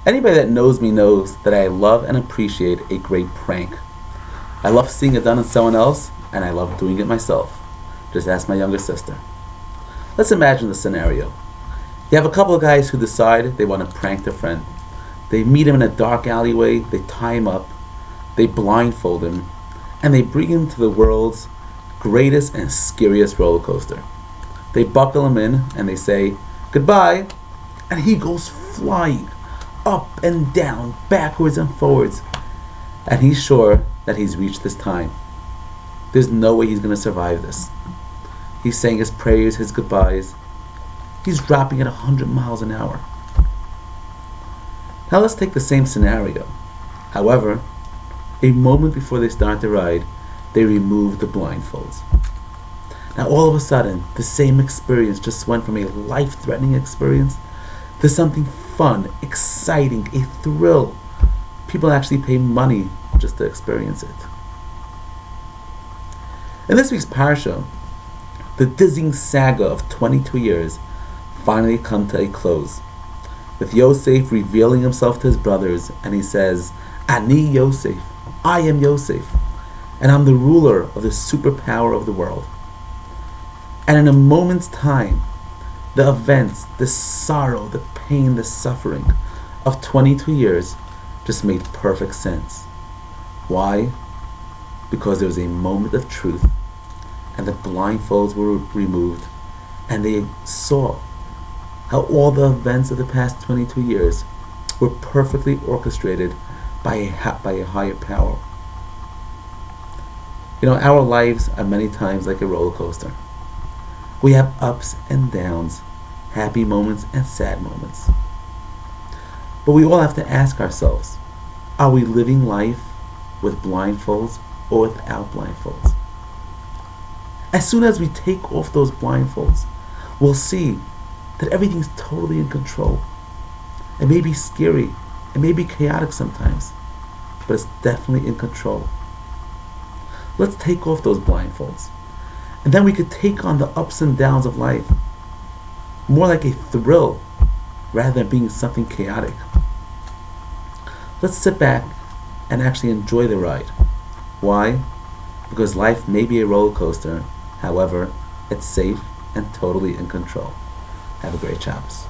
Anybody that knows me knows that I love and appreciate a great prank. I love seeing it done on someone else, and I love doing it myself. Just ask my younger sister. Let's imagine the scenario. You have a couple of guys who decide they want to prank their friend. They meet him in a dark alleyway, they tie him up, they blindfold him, and they bring him to the world's greatest and scariest roller coaster. They buckle him in and they say, "Goodbye," and he goes flying, up and down, backwards and forwards, and he's sure that he's reached his time. There's no way he's going to survive this. He's saying his prayers, his goodbyes. He's dropping at 100 miles an hour. Now let's take the same scenario. However, a moment before they start the ride, they remove the blindfolds. Now all of a sudden, the same experience just went from a life-threatening experience to something fun, exciting, a thrill. People actually pay money just to experience it. In this week's Parsha, the dizzying saga of 22 years finally come to a close, with Yosef revealing himself to his brothers, and he says, "Ani Yosef, I am Yosef, and I'm the ruler of the superpower of the world." And in a moment's time, the events, the sorrow, the pain, the suffering of 22 years just made perfect sense. Why? Because there was a moment of truth, and the blindfolds were removed, and they saw how all the events of the past 22 years were perfectly orchestrated by a higher power. You know, our lives are many times like a roller coaster. We have ups and downs, happy moments and sad moments. But we all have to ask ourselves, are we living life with blindfolds or without blindfolds? As soon as we take off those blindfolds, we'll see that everything's totally in control. It may be scary, it may be chaotic sometimes, but it's definitely in control. Let's take off those blindfolds, and then we could take on the ups and downs of life more like a thrill rather than being something chaotic. Let's sit back and actually enjoy the ride. Why? Because life may be a roller coaster, however, it's safe and totally in control. Have a great Shabbos.